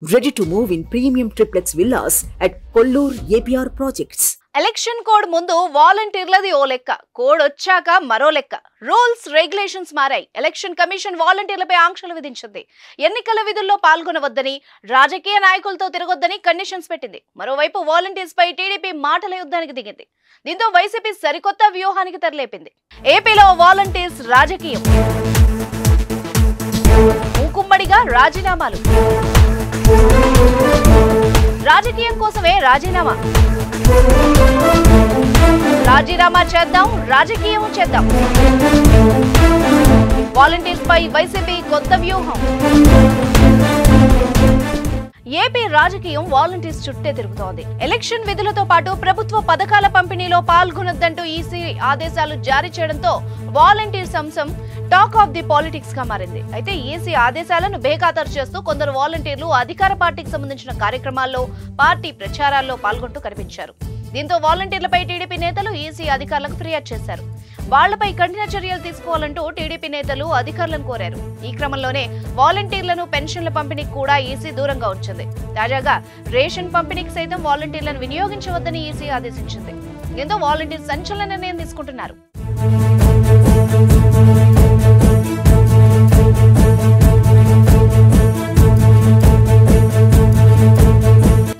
Ready to move in premium triplex villas at Kollur APR projects. Election code ముందు వాలంటీర్లది ఓ లెక్క, code వచ్చాక మరో లెక్క. రూల్స్ రెగ్యులేషన్స్ మారాయి. ఎలక్షన్ కమిషన్ వాలంటీర్లపై ఆంక్షలు విధించింది. ఎన్నికల విధుల్లో పాల్గొనవద్దని, రాజకీయ నాయకులతో తిరగొద్దని కండిషన్స్ పెట్టింది. మరోవైపు వాలంటీర్స్ పై టీడీపీ మాటల యుద్ధానికి దిగింది. దీంతో వైసీపీ సరికొత్త వ్యూహానికి తెరలేపింది. ఏపీలో వాలంటీర్స్ రాజకీయం, మూకుమ్మడిగా రాజీనామాలు. రాజకీయం కోసమే రాజీనామా. రాజీనామా చేద్దాం, రాజకీయం చేద్దాం. వాలంటీర్స్ పై వైసీపీ కొత్త వ్యూహం. ఏపీ రాజకీయం వాలంటీర్స్ చుట్టే తిరుగుతోంది. ఎలక్షన్ విధులతో పాటు ప్రభుత్వ పథకాల పంపిణీలో పాల్గొనొద్దంటూ ఈసీ ఆదేశాలు జారీ చేయడంతో వాలంటీర్స్ అంశం టాక్ ఆఫ్ ది పాలిటిక్స్ గా మారింది. అయితే ఈసీ ఆదేశాలను బేఖాతరు చేస్తూ కొందరు వాలంటీర్లు అధికార పార్టీకి సంబంధించిన కార్యక్రమాల్లో, పార్టీ ప్రచారాల్లో పాల్గొంటూ కనిపించారు. దీంతో వాలంటీర్లపై టీడీపీ నేతలు ఈసీ అధికారులకు ఫిర్యాదు చేశారు. వాళ్లపై కఠిన చర్యలు తీసుకోవాలంటూ టీడీపీ నేతలు అధికారులను కోరారు. ఈ క్రమంలోనే వాలంటీర్లను పెన్షన్ల పంపిణీకి కూడా ఈసీ దూరంగా ఉంచింది. తాజాగా రేషన్ పంపిణీకి సైతం వాలంటీర్లను వినియోగించవద్దని ఈసీ ఆదేశించింది. దీంతో వాలంటీర్ సంచలన నిర్ణయం తీసుకుంటున్నారు.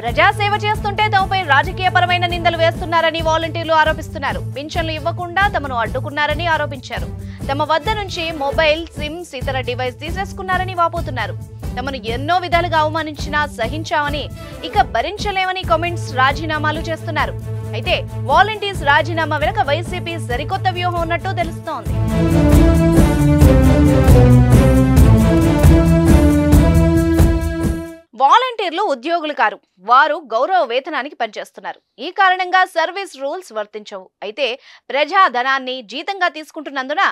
ప్రజాసేవ చేస్తుంటే తమపై రాజకీయపరమైన నిందలు వేస్తున్నారని వాలంటీర్లు ఆరోపిస్తున్నారు. పింఛన్లు ఇవ్వకుండా తమను అడ్డుకున్నారని ఆరోపించారు. తమ వద్ద నుంచి మొబైల్, సిమ్స్, ఇతర డివైస్ తీసేసుకున్నారని వాపోతున్నారు. తమను ఎన్నో విధాలుగా అవమానించినా సహించామని, ఇక భరించలేమని కామెంట్స్, రాజీనామాలు చేస్తున్నారు. అయితే వాలంటీర్స్ రాజీనామా వెనుక వైసీపీ సరికొత్త వ్యూహం ఉన్నట్టు తెలుస్తోంది. వాలంటీర్లు ఉద్యోగులు కారు, వారు గౌరవ వేతనానికి పనిచేస్తున్నారు. ఈ కారణంగా సర్వీస్ రూల్స్ వర్తించవు. అయితే ప్రజాధనాన్ని జీతంగా తీసుకుంటున్నందున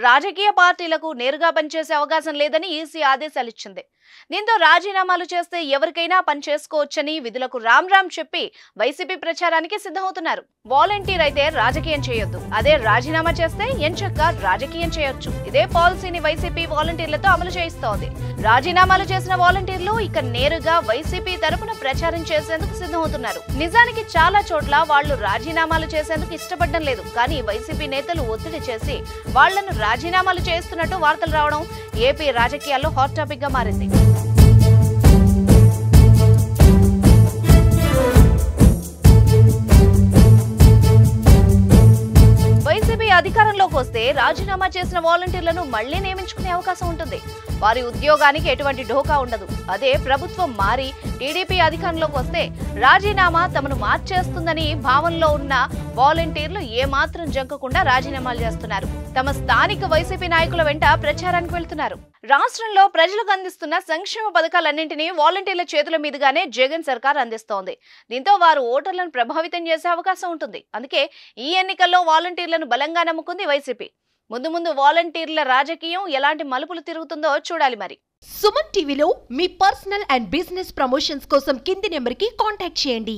రాజకీయ పార్టీలకు నేరుగా పనిచేసే అవకాశం లేదని ఈసీ ఆదేశాలు ఇచ్చింది. దీంతో రాజీనామాలు చేస్తే ఎవరికైనా పని చేసుకోవచ్చని విధులకు రామ్ రామ్ చెప్పి వైసీపీ ప్రచారానికి సిద్ధమవుతున్నారు. వాలంటీర్ అయితే రాజకీయం చేయొద్దు, అదే రాజీనామా చేస్తే ఎంచక్క రాజకీయం చేయొచ్చు. ఇదే పాలసీని వైసీపీ వాలంటీర్లతో అమలు చేయిస్తోంది. రాజీనామాలు చేసిన వాలంటీర్లు ఇక నేరుగా వైసీపీ తరపున ప్రచారం చేసేందుకు సిద్ధమవుతున్నారు. నిజానికి చాలా చోట్ల వాళ్లు రాజీనామాలు చేసేందుకు ఇష్టపడడం లేదు. కానీ వైసీపీ నేతలు ఒత్తిడి చేసి వాళ్లను రాజీనామాలు చేస్తున్నట్టు వార్తలు రావడం ఏపీ రాజకీయాల్లో హాట్ టాపిక్ గా మారింది. వైసీపీ అధికారంలోకి వస్తే రాజీనామా చేసిన వాలంటీర్లను మళ్లీ నియమించుకునే అవకాశం ఉంటుంది. వారి ఉద్యోగానికి ఎటువంటి ఢోకా ఉండదు. అదే ప్రభుత్వం మారి టీడీపీ అధికారంలోకి వస్తే రాజీనామా తమను మార్చేస్తుందని భావనలో ఉన్న వాలంటీర్లు ఏమాత్రం జంకకుండా రాజీనామాలు చేస్తున్నారు. తమ స్థానిక వైసీపీ నాయకుల వెంట ప్రచారానికి వెళ్తున్నారు. రాష్ట్రంలో ప్రజలకు అందిస్తున్న సంక్షేమ పథకాలన్నింటినీ వాలంటీర్ల చేతుల మీదుగానే జగన్ సర్కార్ అందిస్తోంది. దీంతో వారు ఓటర్లను ప్రభావితం చేసే అవకాశం ఉంటుంది. అందుకే ఈ ఎన్నికల్లో వాలంటీర్లను బలంగా నమ్ముకుంది వైసీపీ. ముందు వాలంటీర్ల రాజకీయం ఎలాంటి మలుపులు తిరుగుతుందో చూడాలి మరి. సుమన్ టీవీలో మీ పర్సనల్ అండ్ బిజినెస్ ప్రమోషన్స్ కోసం కింది నెంబర్కి కాంటాక్ట్ చేయండి.